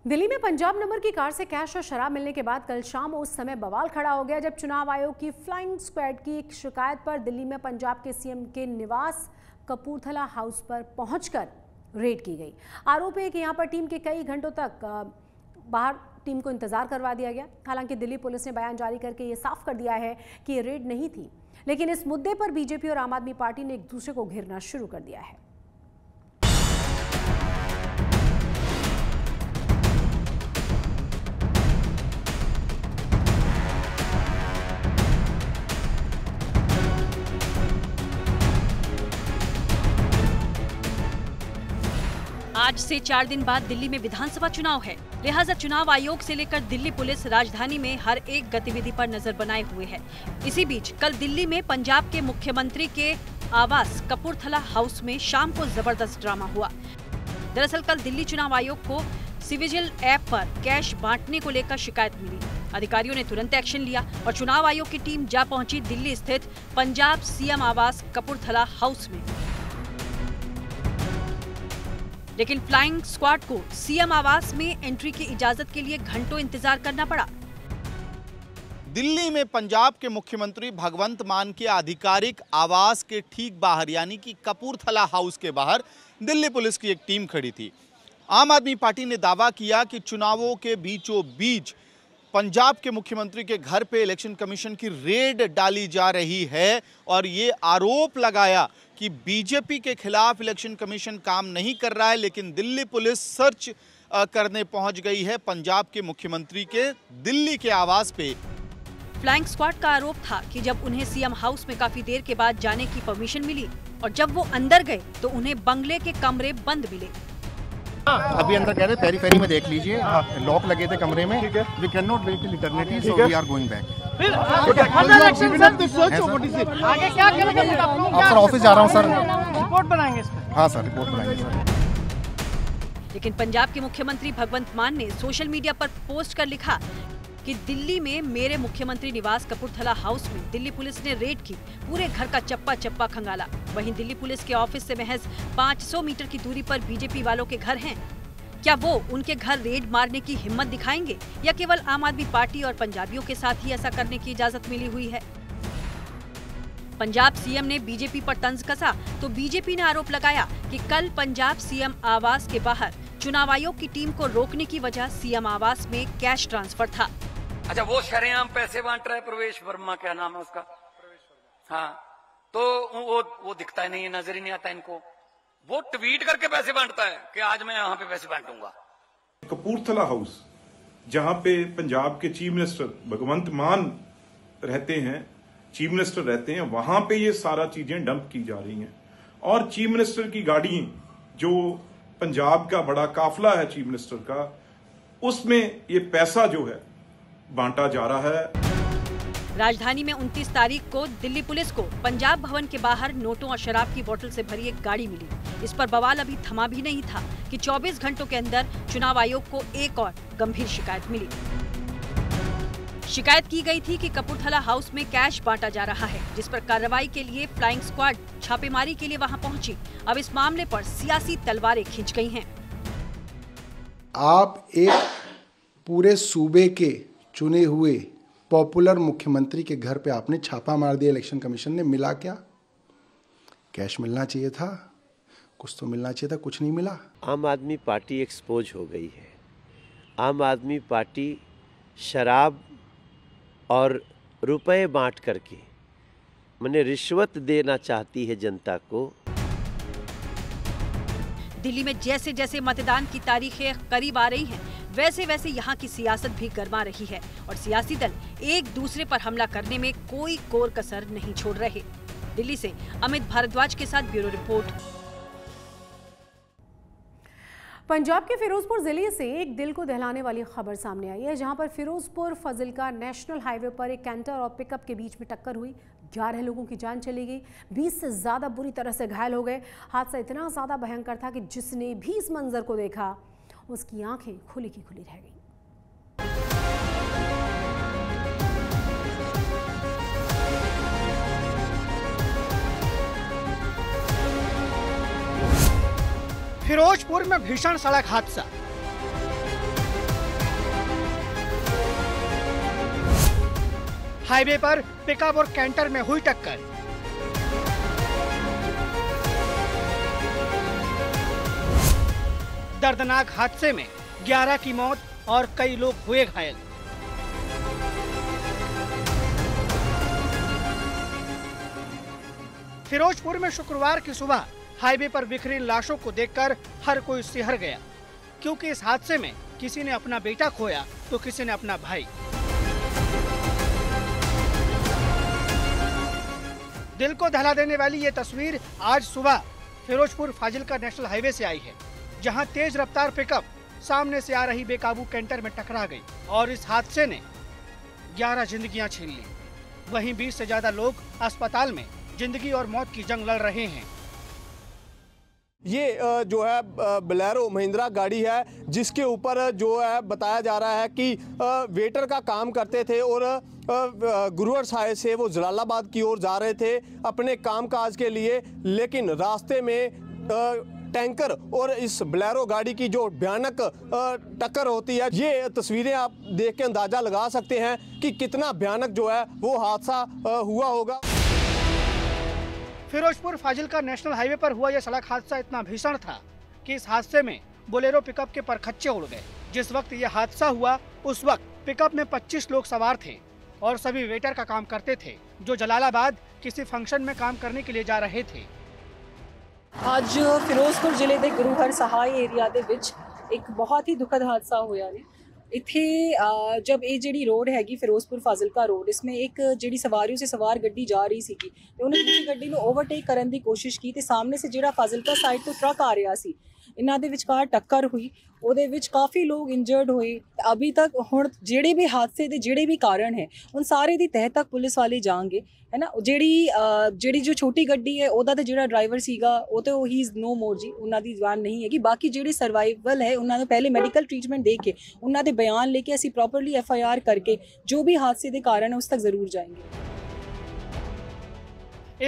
दिल्ली में पंजाब नंबर की कार से कैश और शराब मिलने के बाद कल शाम उस समय बवाल खड़ा हो गया जब चुनाव आयोग की फ्लाइंग स्क्वाड की एक शिकायत पर दिल्ली में पंजाब के सीएम के निवास कपूरथला हाउस पर पहुंचकर रेड की गई। आरोप है कि यहां पर टीम के कई घंटों तक बाहर टीम को इंतजार करवा दिया गया। हालांकि दिल्ली पुलिस ने बयान जारी करके ये साफ कर दिया है कि ये रेड नहीं थी, लेकिन इस मुद्दे पर बीजेपी और आम आदमी पार्टी ने एक दूसरे को घेरना शुरू कर दिया है। आज से 4 दिन बाद दिल्ली में विधानसभा चुनाव है, लिहाजा चुनाव आयोग से लेकर दिल्ली पुलिस राजधानी में हर एक गतिविधि पर नजर बनाए हुए है। इसी बीच कल दिल्ली में पंजाब के मुख्यमंत्री के आवास कपूरथला हाउस में शाम को जबरदस्त ड्रामा हुआ। दरअसल कल दिल्ली चुनाव आयोग को सिविजिल ऐप पर कैश बांटने को लेकर शिकायत मिली। अधिकारियों ने तुरंत एक्शन लिया और चुनाव आयोग की टीम जा पहुंची दिल्ली स्थित पंजाब सीएम आवास कपूरथला हाउस में। लेकिन फ्लाइंग स्क्वाड को सीएम आवास में एंट्री की इजाजत के लिए घंटों इंतजार करना पड़ा। दिल्ली में पंजाब के मुख्यमंत्री भगवंत मान के आधिकारिक आवास के ठीक बाहर यानी कि कपूरथला हाउस के बाहर दिल्ली पुलिस की एक टीम खड़ी थी। आम आदमी पार्टी ने दावा किया कि चुनावों के बीचों बीच पंजाब के मुख्यमंत्री के घर पे इलेक्शन कमीशन की रेड डाली जा रही है और ये आरोप लगाया कि बीजेपी के खिलाफ इलेक्शन कमीशन काम नहीं कर रहा है, लेकिन दिल्ली पुलिस सर्च करने पहुंच गई है पंजाब के मुख्यमंत्री के दिल्ली के आवास पे। फ्लाइंग स्क्वाड का आरोप था कि जब उन्हें सीएम हाउस में काफी देर के बाद जाने की परमिशन मिली और जब वो अंदर गए तो उन्हें बंगले के कमरे बंद मिले। अभी अंदर कह रहे पेरी पेरी में देख लीजिए, लॉक लगे थे कमरे में। We can not wait till eternity, so we are going back. आगे क्या करेंगे आप लोग? सर ऑफिस जा रहा हूँ सर। रिपोर्ट बनाएंगे इस पर? हाँ सर, रिपोर्ट बनाएंगे सर। लेकिन पंजाब के मुख्यमंत्री भगवंत मान ने सोशल मीडिया पर पोस्ट कर लिखा कि दिल्ली में मेरे मुख्यमंत्री निवास कपूरथला हाउस में दिल्ली पुलिस ने रेड की, पूरे घर का चप्पा चप्पा खंगाला। वहीं दिल्ली पुलिस के ऑफिस से महज 500 मीटर की दूरी पर बीजेपी वालों के घर हैं। क्या वो उनके घर रेड मारने की हिम्मत दिखाएंगे या केवल आम आदमी पार्टी और पंजाबियों के साथ ही ऐसा करने की इजाजत मिली हुई है? पंजाब सीएम ने बीजेपी पर तंज कसा तो बीजेपी ने आरोप लगाया कि कल पंजाब सीएम आवास के बाहर चुनाव आयोग की टीम को रोकने की वजह सीएम आवास में कैश ट्रांसफर था। अच्छा, वो शरेआम पैसे बांट रहा है प्रवेश वर्मा, क्या नाम है उसका? हाँ, तो वो दिखता ही नहीं है, नजर ही नहीं आता इनको। वो ट्वीट करके पैसे बांटता है कि आज मैं यहाँ पे पैसे बांटूंगा। कपूरथला हाउस, जहाँ पे पंजाब के चीफ मिनिस्टर भगवंत मान रहते हैं, चीफ मिनिस्टर रहते हैं, वहां पे ये सारा चीजें डंप की जा रही हैं। और चीफ मिनिस्टर की गाड़ी, जो पंजाब का बड़ा काफिला है चीफ मिनिस्टर का, उसमें ये पैसा जो है बांटा जा रहा है। राजधानी में 29 तारीख को दिल्ली पुलिस को पंजाब भवन के बाहर नोटों और शराब की बोतल से भरी एक गाड़ी मिली। इस पर बवाल अभी थमा भी नहीं था कि 24 घंटों के अंदर चुनाव आयोग को एक और गंभीर शिकायत मिली। शिकायत की गई थी कि कपूरथला हाउस में कैश बांटा जा रहा है, जिस पर कार्रवाई के लिए फ्लाइंग स्क्वाड छापेमारी के लिए वहां पहुंची। अब इस मामले पर सियासी तलवारें खींच गई हैं। आप एक पूरे सूबे के चुने हुए पॉपुलर मुख्यमंत्री के घर पे आपने छापा मार दिया, इलेक्शन कमीशन ने। मिला क्या? कैश मिलना चाहिए था, कुछ तो मिलना चाहिए था, कुछ नहीं मिला। आम आदमी पार्टी एक्सपोज हो गई है। आम आदमी पार्टी शराब और रुपए बांट करके माने रिश्वत देना चाहती है जनता को। दिल्ली में जैसे जैसे मतदान की तारीखें करीब आ रही हैं, वैसे वैसे यहाँ की सियासत भी गर्मा रही है और सियासी दल एक दूसरे पर हमला करने में कोई कोर कसर नहीं छोड़ रहे। दिल्ली से अमित भारद्वाज के साथ ब्यूरो रिपोर्ट। पंजाब के फिरोजपुर जिले से एक दिल को दहलाने वाली खबर सामने आई है, जहां पर फिरोजपुर फजिल्का नेशनल हाईवे पर एक कैंटर और पिकअप के बीच में टक्कर हुई। 11 लोगों की जान चली गई, 20 से ज्यादा बुरी तरह से घायल हो गए। हादसा इतना ज्यादा भयंकर था कि जिसने भी इस मंजर को देखा उसकी आंखें खुली की खुली रह गई। फिरोजपुर में भीषण सड़क हादसा। हाईवे पर पिकअप और कैंटर में हुई टक्कर। दर्दनाक हादसे में 11 की मौत और कई लोग हुए घायल। फिरोजपुर में शुक्रवार की सुबह हाईवे पर बिखरी लाशों को देखकर हर कोई सिहर गया, क्योंकि इस हादसे में किसी ने अपना बेटा खोया तो किसी ने अपना भाई। दिल को दहला देने वाली ये तस्वीर आज सुबह फिरोजपुर फाजिल्का नेशनल हाईवे से आई है, जहां तेज रफ्तार पिकअप सामने से आ रही बेकाबू कैंटर में टकरा गई और इस हादसे ने 11 जिंदगियां छीन ली। वहीं 20 से ज्यादा लोग अस्पताल में जिंदगी और मौत की जंग लड़ रहे हैं। ये जो है बोलेरो महिंद्रा गाड़ी है, जिसके ऊपर जो है बताया जा रहा है कि वेटर का काम करते थे और गुरुवार साहिब से वो जलालाबाद की ओर जा रहे थे अपने कामकाज के लिए, लेकिन रास्ते में टैंकर और इस बोलेरो गाड़ी की जो भयानक टक्कर होती है, ये तस्वीरें आप देख के अंदाजा लगा सकते हैं कि कितना भयानक जो है वो हादसा हुआ होगा। फिरोजपुर फाजिल्का नेशनल हाईवे पर हुआ यह सड़क हादसा इतना भीषण था कि इस हादसे में बोलेरो पिकअप के परखच्चे उड़ गए। जिस वक्त यह हादसा हुआ उस वक्त पिकअप में 25 लोग सवार थे और सभी वेटर का काम करते थे, जो जलालाबाद किसी फंक्शन में काम करने के लिए जा रहे थे। ਅੱਜ ਫਿਰੋਜ਼ਪੁਰ ਜ਼ਿਲ੍ਹੇ ਦੇ ਗੁਰੂ ਹਰ ਸਹਾਇ ਏਰੀਆ ਦੇ ਵਿੱਚ ਇੱਕ ਬਹੁਤ ਹੀ ਦੁਖਦ ਹਾਦਸਾ ਹੋਇਆ ਨੇ। ਇੱਥੇ जब ਇਹ ਜਿਹੜੀ ਰੋਡ ਹੈਗੀ ਫਿਰੋਜ਼ਪੁਰ ਫਾਜ਼ਿਲਕਾ ਰੋਡ, इसमें एक ਜਿਹੜੀ ਸਵਾਰੀਓ ਸੇ ਸਵਾਰ ਗੱਡੀ ਜਾ ਰਹੀ ਸੀਗੀ ਤੇ ਉਹਨੇ ਦੂਜੀ ਗੱਡੀ ਨੂੰ ਓਵਰਟੇਕ ਕਰਨ ਦੀ ਕੋਸ਼ਿਸ਼ ਕੀਤੀ ਤੇ ਸਾਹਮਣੇ ਸੇ ਜਿਹੜਾ ਫਾਜ਼ਿਲਕਾ ਸਾਈਡ ਤੋਂ ਟਰੱਕ ਆ ਰਿਹਾ ਸੀ, ਇਹਨਾਂ ਦੇ ਵਿਚਕਾਰ ਟੱਕਰ ਹੋਈ। ਉਹਦੇ ਵਿੱਚ ਕਾਫੀ ਲੋਕ ਇੰਜਰਡ ਹੋਏ। ਅਭੀ ਤੱਕ ਹੁਣ ਜਿਹੜੇ ਵੀ ਹਾਦਸੇ ਦੇ ਜਿਹੜੇ ਵੀ ਕਾਰਨ ਹੈ ਉਨ ਸਾਰੇ ਦੀ ਤਹਿ ਤੱਕ ਪੁਲਿਸ ਵਾਲੇ ਜਾਣਗੇ, है ना। ਜਿਹੜੀ जो छोटी ਗੱਡੀ है ਉਹਦਾ ਤੇ ਜਿਹੜਾ ਡਰਾਈਵਰ ਸੀਗਾ ਉਹ ਤੇ ਹੀ ਇਜ਼ ਨੋ ਮੋਰ ਜੀ, ਉਹਨਾਂ ਦੀ ਜਾਨ ਨਹੀਂ ਹੈਗੀ। ਬਾਕੀ ਜਿਹੜੇ ਸਰਵਾਈਵਲ ਹੈ ਉਹਨਾਂ ਨੂੰ ਪਹਿਲੇ ਮੈਡੀਕਲ ट्रीटमेंट ਦੇ ਕੇ ਉਹਨਾਂ ਦੇ ਬਿਆਨ ਲੈ ਕੇ ਅਸੀਂ ਪ੍ਰੋਪਰਲੀ FIR करके जो भी हादसे के कारण है उस तक जरूर जाएंगे।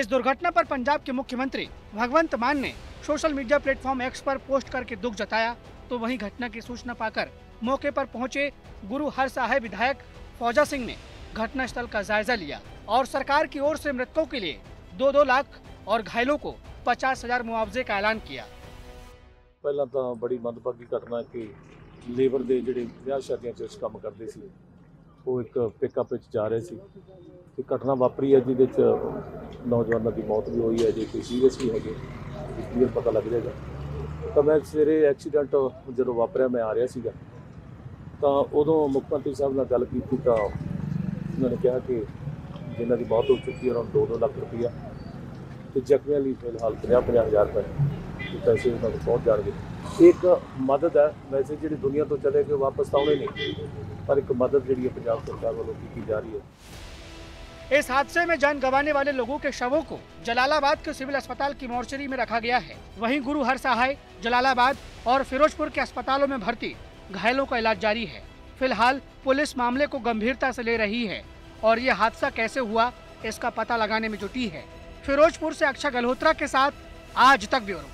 इस दुर्घटना पर पंजाब के मुख्यमंत्री भगवंत मान ने सोशल मीडिया प्लेटफॉर्म X पर पोस्ट करके दुख जताया, तो वहीं घटना की सूचना पाकर मौके पर पहुंचे गुरु हर सहाय विधायक फौजा सिंह ने घटनास्थल का जायजा लिया और सरकार की ओर से मृतकों के लिए 2-2 लाख और घायलों को 50,000 मुआवजे का ऐलान किया। पहला तो बड़ी मंदभागी घटना कि लेबर के ਜਿਹੜੇ ਵਿਆਹ ਸ਼ਾਦੀਆਂ 'ਚ ਕੰਮ ਕਰਦੇ ਸੀ ਉਹ ਇੱਕ ਪਿਕਅਪ ਵਿੱਚ ਜਾ ਰਹੇ ਸੀ ਤੇ ਘਟਨਾ ਵਾਪਰੀ ਹੈ, ਜਿਹਦੇ 'ਚ ਨੌਜਵਾਨਾਂ ਦੀ ਮੌਤ ਵੀ ਹੋਈ ਹੈ, ਜੇ ਕੋਈ ਸੀਰੀਅਸ ਵੀ ਹੈਗੇ ਕਲੀਅਰ ਪਤਾ ਲੱਗ ਜਾਏਗਾ। ਤਾਂ ਮੈਂ ਸਵੇਰੇ ਐਕਸੀਡੈਂਟ ਜਦੋਂ ਵਾਪਰਿਆ ਮੈਂ ਆ ਰਿਹਾ ਸੀਗਾ ਤਾਂ ਉਦੋਂ ਮੁੱਖ ਮੰਤਰੀ ਸਾਹਿਬ ਨਾਲ ਗੱਲ ਕੀਤੀ ਤਾਂ ਉਹਨਾਂ ਨੇ ਕਿਹਾ ਕਿ ਜਿਨ੍ਹਾਂ ਦੀ ਮੌਤ ਹੋ ਚੁੱਕੀ ਹੈ ਉਹਨਾਂ ਨੂੰ 2-2 ਲੱਖ ਰੁਪਈਆ ਤੇ ਜ਼ਖਮੀਆਂ ਲਈ ਫਿਲਹਾਲ 50,000 ਰੁਪਏ ਪੈਸੇ ਉਹਨਾਂ ਨੂੰ ਪਹੁੰਚ ਜਾਣਗੇ। एक मदद है, वैसे जी दुनिया तो चले गए वापस आने नहीं, पर एक मदद जी पंजाब सरकार वालों की जा रही है। इस हादसे में जान गंवाने वाले लोगों के शवों को जलालाबाद के सिविल अस्पताल की मोर्चरी में रखा गया है। वहीं गुरु हर सहाय, जलालाबाद और फिरोजपुर के अस्पतालों में भर्ती घायलों का इलाज जारी है। फिलहाल पुलिस मामले को गंभीरता से ले रही है और ये हादसा कैसे हुआ इसका पता लगाने में जुटी है। फिरोजपुर से अक्षय गल्होत्रा के साथ आज तक ब्यूरो।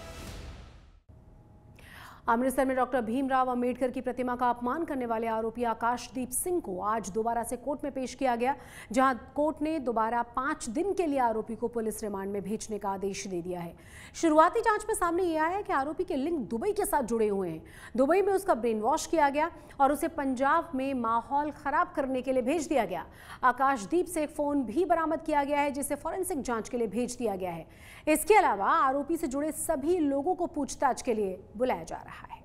अमृतसर में डॉक्टर भीमराव अंबेडकर की प्रतिमा का अपमान करने वाले आरोपी आकाशदीप सिंह को आज दोबारा से कोर्ट में पेश किया गया, जहां कोर्ट ने दोबारा 5 दिन के लिए आरोपी को पुलिस रिमांड में भेजने का आदेश दे दिया है। शुरुआती जांच में सामने यह आया है कि आरोपी के लिंक दुबई के साथ जुड़े हुए हैं। दुबई में उसका ब्रेन वॉश किया गया और उसे पंजाब में माहौल खराब करने के लिए भेज दिया गया। आकाशदीप से एक फोन भी बरामद किया गया है, जिसे फॉरेंसिक जांच के लिए भेज दिया गया है। इसके अलावा आरोपी से जुड़े सभी लोगों को पूछताछ के लिए बुलाया जा रहा है।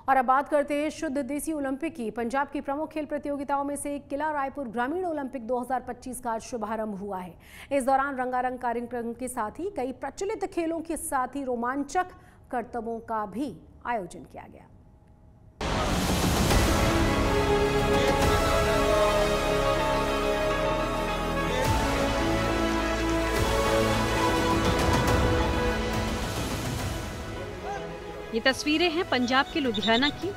और अब बात करते हैं शुद्ध देसी ओलंपिक की। पंजाब की प्रमुख खेल प्रतियोगिताओं में से किला रायपुर ग्रामीण ओलंपिक 2025 का शुभारंभ हुआ है। इस दौरान रंगारंग कार्यक्रम के साथ ही कई प्रचलित खेलों के साथ ही रोमांचक करतबों का भी आयोजन किया गया। ये तस्वीरें हैं पंजाब के लुधियाना की।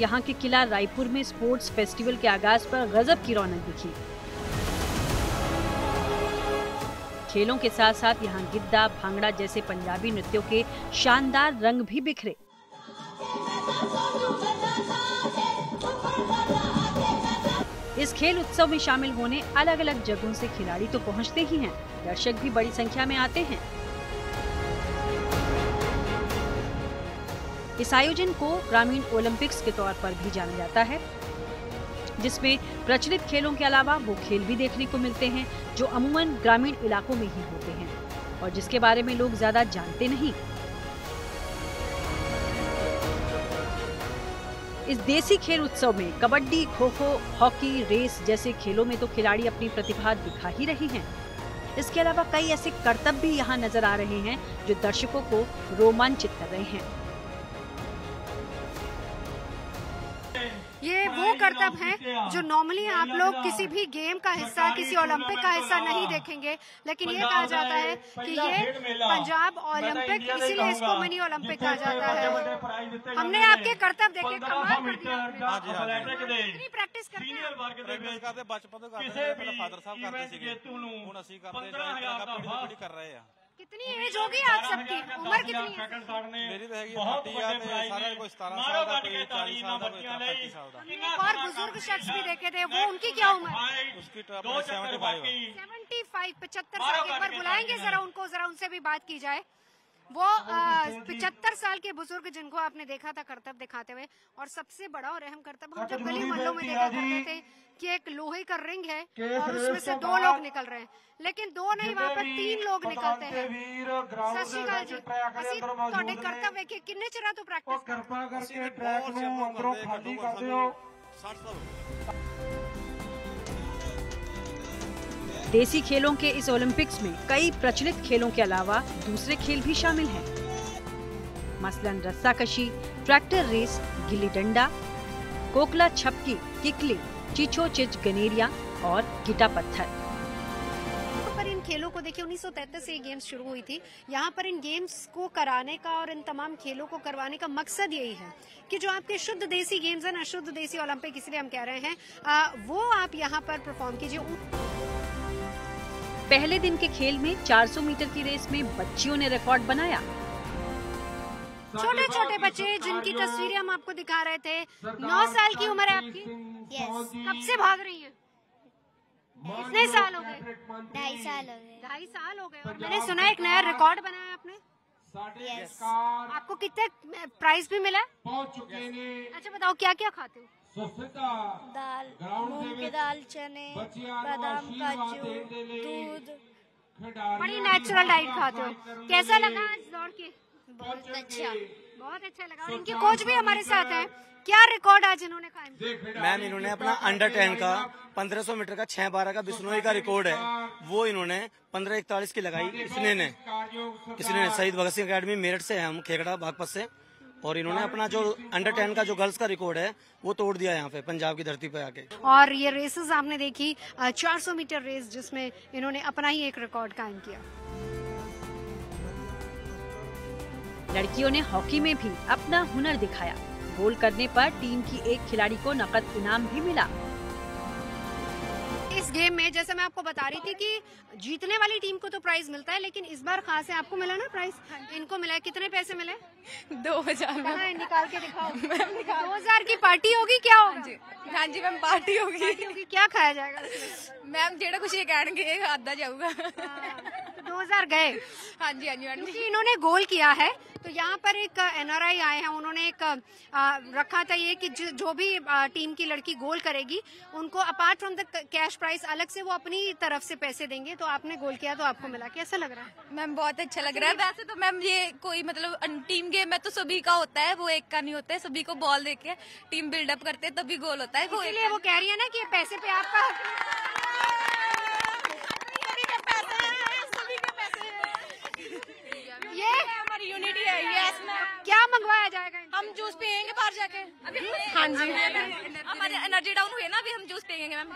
यहाँ के किला रायपुर में स्पोर्ट्स फेस्टिवल के आगाज पर गजब की रौनक दिखी। खेलों के साथ साथ यहाँ गिद्दा, भांगड़ा जैसे पंजाबी नृत्यों के शानदार रंग भी बिखरे। इस खेल उत्सव में शामिल होने अलग अलग जगहों से खिलाड़ी तो पहुंचते ही हैं, दर्शक भी बड़ी संख्या में आते हैं। इस आयोजन को ग्रामीण ओलंपिक्स के तौर पर भी जाना जाता है, जिसमें प्रचलित खेलों के अलावा वो खेल भी देखने को मिलते हैं जो अमूमन ग्रामीण इलाकों में ही होते हैं और जिसके बारे में लोग ज्यादा जानते नहीं। इस देसी खेल उत्सव में कबड्डी, खो खो, हॉकी, रेस जैसे खेलों में तो खिलाड़ी अपनी प्रतिभा दिखा ही रही हैं। इसके अलावा कई ऐसे करतब भी यहाँ नजर आ रहे हैं जो दर्शकों को रोमांचित कर रहे हैं। ये वो करतब हैं जो नॉर्मली आप लोग किसी भी गेम का हिस्सा, किसी ओलंपिक का हिस्सा नहीं देखेंगे, लेकिन ये कहा जाता है कि ये पंजाब ओलंपिक, इसीलिए इसको मिनी ओलंपिक कहा जाता है। हमने आपके करतब देखे, कमाल कर दिया आपने। कितनी प्रैक्टिस करते हैं? बचपन तो फादर साहब करते सीगे, हुण असीं करते कर रहे हैं। कितनी एज होगी आप सबकी? उम्र कितनी है? मेरी तो हैगी 30 यार, सारा कोई 17 साल का, कोई 40 साल का, कोई 35 साल का। एक और बुजुर्ग शख्स भी देखे थे, वो उनकी क्या उम्र? उसकी 75 75 साल। एक बार बुलाएंगे जरा उनको, जरा उनसे भी बात की जाए। वो 75 साल के बुजुर्ग जिनको आपने देखा था करतब दिखाते हुए, और सबसे बड़ा और अहम करतब हम जब गली मोहल्लों में देखा करते थे कि एक लोहे का रिंग है और उसमें से 2 लोग निकल रहे हैं, लेकिन 2 नहीं, वहाँ पर 3 लोग निकलते हैं। सत श्री अकाल जी, ਅਸੀਂ ਤੁਹਾਡੇ ਕਰਤਬ ਵੇਖੇ, ਕਿੰਨੇ ਚਿਰਾਂ ਤੋਂ ਪ੍ਰੈਕਟਿਸ ਕਰਦੇ ਹੋ? देसी खेलों के इस ओलंपिक्स में कई प्रचलित खेलों के अलावा दूसरे खेल भी शामिल हैं, मसलन रस्साकशी, ट्रैक्टर रेस, गिल्ली डंडा, कोकला छपकी, किकली, चिचो चिच गनेरिया और गिटा पत्थर। पर इन खेलों को देखिए 1933 से ये गेम्स शुरू हुई थी। यहाँ पर इन गेम्स को कराने का और इन तमाम खेलों को करवाने का मकसद यही है कि जो आपके शुद्ध देसी गेम्स है ना, शुद्ध देसी ओलंपिक इसलिए हम कह रहे हैं, वो आप यहाँ पर परफॉर्म कीजिए। पहले दिन के खेल में 400 मीटर की रेस में बच्चियों ने रिकॉर्ड बनाया। छोटे छोटे बच्चे जिनकी तस्वीरें हम आपको दिखा रहे थे, 9 साल की उम्र है आपकी। कब से भाग रही हैं? कितने साल हो गए? 2.5 साल हो गए। 2.5 साल हो गए। और मैंने सुना एक नया रिकॉर्ड बनाया आपने। आपको कितने प्राइज भी मिला? अच्छा बताओ, क्या क्या खाते हो? दाल, मूंग की दाल, चने, बादाम, काजू, दूध। बड़ी नेचुरल डाइट खाते हो। कैसा लगा आज दौड़ के? बहुत अच्छा, बहुत अच्छा लगा। और इनके कोच भी हमारे साथ हैं। क्या रिकॉर्ड आज इन्होंने कायम? मैम इन्होंने अपना अंडर 10 का 1500 मीटर का 6:12 का बिश्नोई का रिकॉर्ड है, वो इन्होंने 15:41 की लगाई। किसने ने शहीद भगत सिंह अकेडमी मेरठ से है, हम खेकड़ा बागपत से, और इन्होंने अपना जो अंडर 10 का जो गर्ल्स का रिकॉर्ड है वो तोड़ दिया यहाँ पे पंजाब की धरती पे आके। और ये रेसेस आपने देखी, 400 मीटर रेस जिसमें इन्होंने अपना ही एक रिकॉर्ड कायम किया। लड़कियों ने हॉकी में भी अपना हुनर दिखाया। गोल करने पर टीम की एक खिलाड़ी को नकद इनाम भी मिला। इस गेम में जैसे मैं आपको बता रही थी कि जीतने वाली टीम को तो प्राइज मिलता है, लेकिन इस बार खास है, आपको मिला ना प्राइज? इनको मिला है। कितने पैसे मिले? 2000। निकाल के दिखाओ। 2000 की पार्टी होगी? क्या होगी? हाँ जी मैम, पार्टी होगी। क्या खाया जाएगा मैम? जेड़ा कुछ ये कहणगे आधा जाऊगा। 2000 गए। हाँ जी हाँ जी मैडम। क्योंकि इन्होंने गोल किया है तो यहाँ पर एक NRI आए हैं, उन्होंने एक रखा था ये कि जो भी टीम की लड़की गोल करेगी उनको apart from the cash price अलग से वो अपनी तरफ से पैसे देंगे। तो आपने गोल किया तो आपको मिला। कैसा लग रहा है? मैम बहुत अच्छा लग रहा है। वैसे तो मैम ये कोई मतलब टीम गेम है तो सभी का होता है, वो एक का नहीं होता है। सभी को बॉल देके टीम बिल्डअप करते हैं तभी गोल होता है। इसलिए वो कह रही है ना कि पैसे पे आपका ये हमारी यूनिटी है। Yes ma'am. क्या मंगवाया जाएगा? हम जूस पियेंगे बाहर जाके। अभी हाँ जी, हमारे एनर्जी डाउन हुई ना, अभी हम जूस पियेंगे मैम।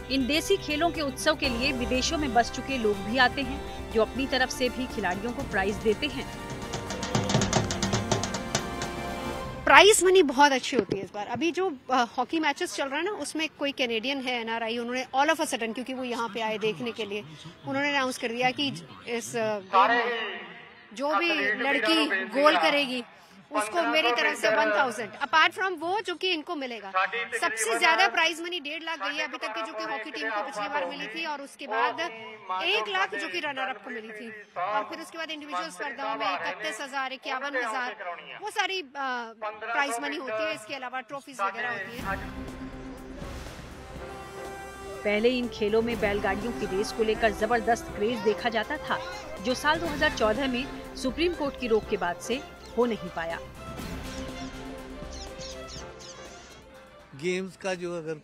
इन देसी खेलों के उत्सव के लिए विदेशों में बस चुके लोग भी आते हैं, जो अपनी तरफ से भी खिलाड़ियों को प्राइज देते हैं। प्राइज मनी बहुत अच्छी होती है इस बार। अभी जो हॉकी मैचेस चल रहे हैं ना, उसमें कोई कैनेडियन है NRI, उन्होंने ऑल ऑफ अ सडन, क्योंकि वो यहाँ पे आए देखने के लिए, उन्होंने अनाउंस कर दिया कि इस गेम में जो भी लड़की गोल करेगी उसको मेरी तरफ से 1000 अपार्ट फ्रॉम वो जो कि इनको मिलेगा। सबसे ज्यादा प्राइज मनी 1.5 लाख गई है अभी तक की, जो कि हॉकी टीम को पिछली बार मिली थी, और उसके बाद 1 लाख जो कि रनर अप को मिली थी, और फिर उसके बाद इंडिविजुअल स्पर्धाओं में 31,000, 51,000 वो सारी प्राइज मनी होती है। इसके अलावा ट्रॉफीज वगैरह होती है। पहले इन खेलों में बैलगाड़ियों की रेस को लेकर जबरदस्त क्रेज देखा जाता था, जो साल 2014 में सुप्रीम कोर्ट की रोक के बाद से हो नहीं पाया। गेम्स का जो अगर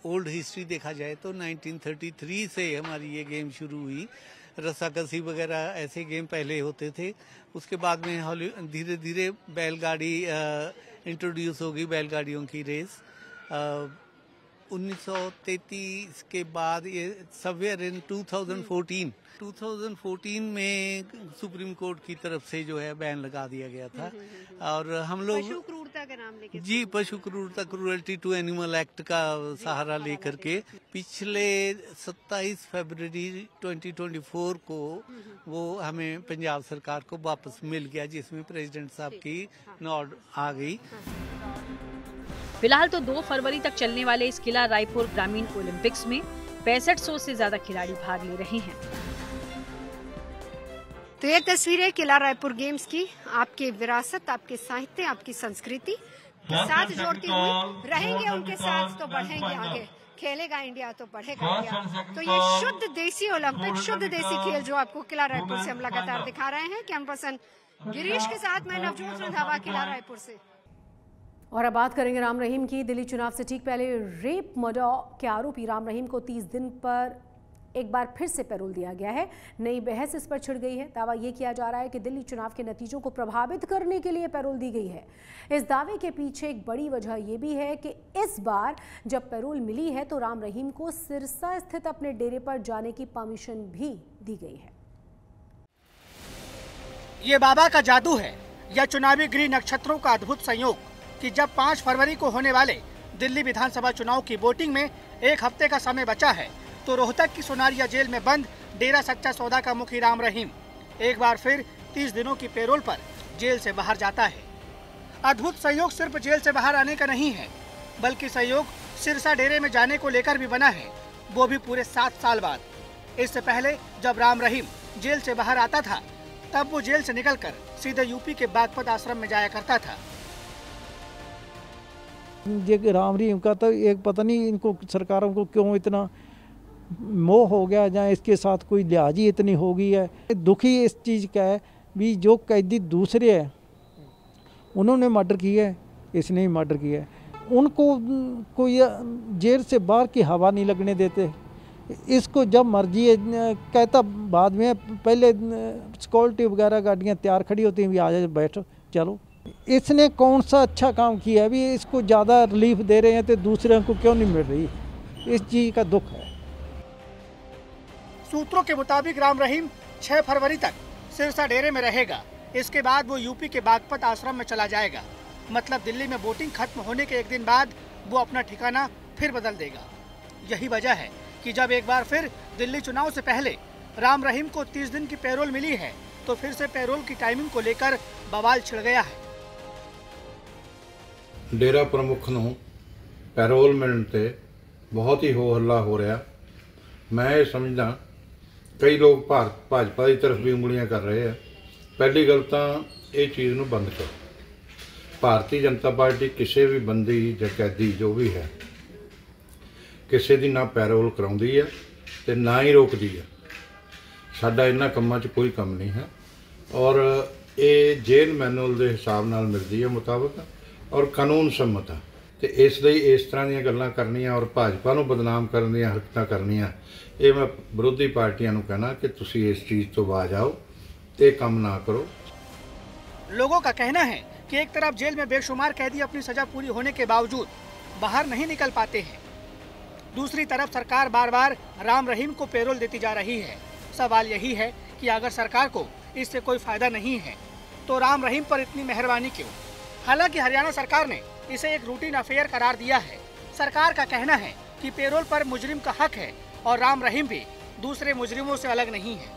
ओल्ड हिस्ट्री देखा जाए तो 1933 से हमारी ये गेम शुरू हुई। रस्साकसी वगैरह ऐसे गेम पहले होते थे। उसके बाद में धीरे धीरे बैलगाड़ी इंट्रोड्यूस होगी, बैलगाड़ियों की रेस। 1933 के बाद ये समवेयर इन 2014 में सुप्रीम कोर्ट की तरफ से जो है बैन लगा दिया गया था। और हम लोग पशु क्रूरता का नाम लेके, जी, पशु क्रूरता, क्रूरल्टी टू एनिमल एक्ट का सहारा लेकर के पिछले 27 फरवरी 2024 को वो हमें पंजाब सरकार को वापस मिल गया, जिसमें प्रेसिडेंट साहब की नॉड आ गई। फिलहाल तो 2 फरवरी तक चलने वाले इस किला रायपुर ग्रामीण ओलंपिक्स में 6500 से ज्यादा खिलाड़ी भाग ले रहे हैं। तो ये तस्वीरें किला रायपुर गेम्स की आपके विरासत, आपके साहित्य, आपकी संस्कृति के साथ जोड़ती हुई रहेंगे। उनके साथ तो बढ़ेंगे आगे, खेलेगा इंडिया तो बढ़ेगा इंडिया। तो ये शुद्ध देसी ओलंपिक, शुद्ध देसी खेल जो आपको किला रायपुर से हम लगातार दिखा रहे हैं। कैमरा पर्सन गिरीश के साथ मैं नवजोत रंधावा, किला रायपुर से। और अब बात करेंगे राम रहीम की। दिल्ली चुनाव से ठीक पहले रेप मर्डर के आरोपी राम रहीम को 30 दिन पर एक बार फिर से पैरोल दिया गया है। नई बहस इस पर छिड़ गई है। दावा ये किया जा रहा है कि दिल्ली चुनाव के नतीजों को प्रभावित करने के लिए पैरोल दी गई है। इस दावे के पीछे एक बड़ी वजह यह भी है कि इस बार जब पैरोल मिली है तो राम रहीम को सिरसा स्थित अपने डेरे पर जाने की परमिशन भी दी गई है। ये बाबा का जादू है या चुनावी गृह नक्षत्रों का अद्भुत संयोग कि जब 5 फरवरी को होने वाले दिल्ली विधानसभा चुनाव की वोटिंग में 1 हफ्ते का समय बचा है, तो रोहतक की सोनारिया जेल में बंद डेरा सच्चा सौदा का मुखी राम रहीम एक बार फिर 30 दिनों की पेरोल पर जेल से बाहर जाता है। अद्भुत संयोग सिर्फ जेल से बाहर आने का नहीं है, बल्कि संयोग सिरसा डेरे में जाने को लेकर भी बना है, वो भी पूरे 7 साल बाद। इससे पहले जब राम रहीम जेल से बाहर आता था, तब वो जेल से निकलकर सीधे यूपी के बागपत आश्रम में जाया करता था। ये राम रहीम का तो एक पता नहीं इनको सरकारों को क्यों इतना मोह हो गया, या इसके साथ कोई लिहाज ही इतनी हो गई है। दुखी इस चीज़ का है भी जो कैदी दूसरे हैं उन्होंने मर्डर किया है, इसने ही मर्डर किया है। उनको कोई जेल से बाहर की हवा नहीं लगने देते। इसको जब मर्जी है कहता, बाद में पहले सिक्योरिटी वगैरह गाड़ियाँ तैयार खड़ी होती हैं, भी आ जाओ बैठो चलो। इसने कौन सा अच्छा काम किया है, भी इसको ज़्यादा रिलीफ दे रहे हैं तो दूसरे को क्यों नहीं मिल रही, इस चीज़ का दुख है। सूत्रों के मुताबिक राम रहीम 6 फरवरी तक सिरसा डेरे में रहेगा। इसके बाद वो यूपी के बागपत आश्रम में चला जाएगा। मतलब दिल्ली में वोटिंग खत्म होने के एक दिन बाद वो अपना ठिकाना फिर बदल देगा। यही वजह है कि जब एक बार फिर दिल्ली चुनाव से पहले राम रहीम को 30 दिन की पैरोल मिली है, तो फिर से पैरोल की टाइमिंग को लेकर बवाल छिड़ गया है। डेरा प्रमुख ਨੂੰ ਪੈਰੋਲ ਮਿਲਣ ਤੇ ਬਹੁਤ ਹੀ ਹੋ ਹੱਲਾ ਹੋ ਰਿਹਾ। मैं ये समझदा कई लोग भाजपा की तरफ भी उंगलियां कर रहे हैं। पहली गल तो ये चीज़ नूं बंद करो। भारतीय जनता पार्टी किसी भी बंदी या कैदी जो भी है किसी की ना पैरोल कराउंदी है ते ना ही रोकती है। साडा इन्हां कामां 'च कोई काम नहीं है और ये जेल मैनुअल के हिसाब नाल मिलदी है मुताबक और कानून सम्मत है। तो इसलिए इस तरह दी गल्लां करनियां और भाजपा नूं बदनाम करन दी हरकतां करनियां, ये मैं विरोधी पार्टियां नूं कहना कि तुसीं इस चीज़ तो बाज आओ, ये काम ना करो। लोगों का कहना है कि एक तरफ जेल में बेशुमार कैदी अपनी सजा पूरी होने के बावजूद बाहर नहीं निकल पाते हैं, दूसरी तरफ सरकार बार बार राम रहीम को पैरोल देती जा रही है। सवाल यही है कि अगर सरकार को इससे कोई फायदा नहीं है तो राम रहीम पर इतनी मेहरबानी क्यों? हालांकि हरियाणा सरकार ने इसे एक रूटीन अफेयर करार दिया है। सरकार का कहना है कि पैरोल पर मुजरिम का हक है और राम रहीम भी दूसरे मुजरिमों से अलग नहीं है।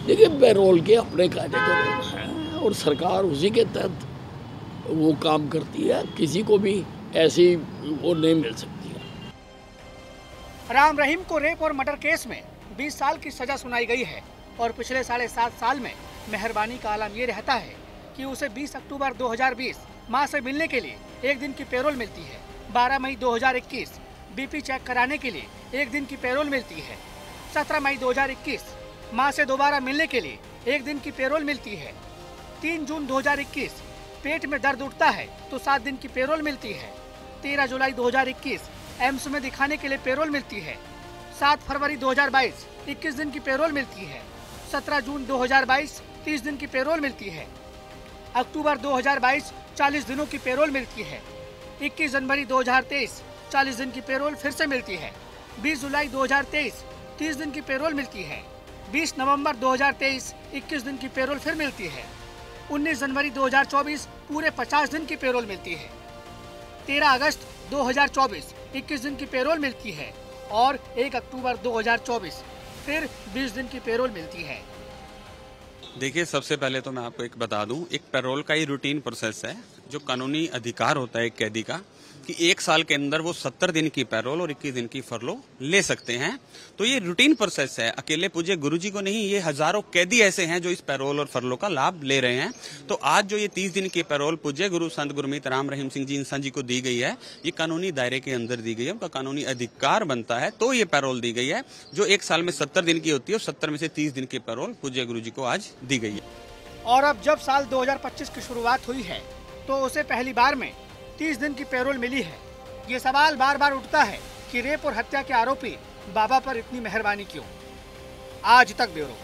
देखिए पैरोल के अपने कायदे कानून हैं और सरकार उसी के तहत वो काम करती है, किसी को भी ऐसी वो नहीं मिल सकती है। राम रहीम को रेप और मर्डर केस में 20 साल की सजा सुनाई गई है और पिछले 7.5 साल में मेहरबानी का आलम ये रहता है कि उसे 20 अक्टूबर 2020 मां से मिलने के लिए 1 दिन की पेरोल मिलती है। 12 मई 2021 बीपी चेक कराने के लिए 1 दिन की पेरोल मिलती है। 17 मई 2021 मां से दोबारा मिलने के लिए 1 दिन की पेरोल मिलती है। 3 जून 2021 पेट में दर्द उठता है तो 7 दिन की पेरोल मिलती है। 13 जुलाई 2021 एम्स में दिखाने के लिए पेरोल मिलती है। 7 फरवरी 2022 21 दिन की पेरोल मिलती है। 17 जून 2022 30 दिन की पेरोल मिलती है। अक्टूबर 2022 40 दिनों की पेरोल मिलती है। 21 जनवरी 2023 40 दिन की पेरोल फिर से मिलती है। 20 जुलाई 2023 30 दिन की पेरोल मिलती है। 20 नवंबर 2023 21 दिन की पेरोल फिर मिलती है। 19 जनवरी 2024 पूरे 50 दिन की पेरोल मिलती है। 13 अगस्त 2024 21 दिन की पेरोल मिलती है और 1 अक्टूबर 2024 फिर 20 दिन की पेरोल मिलती है। देखिए, सबसे पहले तो मैं आपको एक बता दूं, एक पेरोल का ही रूटीन प्रोसेस है। जो कानूनी अधिकार होता है एक कैदी का कि 1 साल के अंदर वो 70 दिन की पैरोल और 21 दिन की फरलो ले सकते हैं। तो ये रूटीन प्रोसेस है। अकेले पूज्य गुरुजी को नहीं, ये हजारों कैदी ऐसे हैं जो इस पैरोल और फरलो का लाभ ले रहे हैं। तो आज जो ये 30 दिन की पैरोल पूज्य गुरु संत गुरमीत राम रहीम सिंह जी इंसान जी को दी गई है, ये कानूनी दायरे के अंदर दी गई है, उनका कानूनी अधिकार बनता है, तो ये पैरोल दी गई है। जो 1 साल में 70 दिन की होती है, 70 में से 30 दिन की पैरोल पूज्य गुरु जी को आज दी गई है। और अब जब साल 2025 की शुरुआत हुई है तो उसे पहली बार में 30 दिन की पैरोल मिली है। ये सवाल बार बार उठता है कि रेप और हत्या के आरोपी बाबा पर इतनी मेहरबानी क्यों। आज तक ब्यूरो।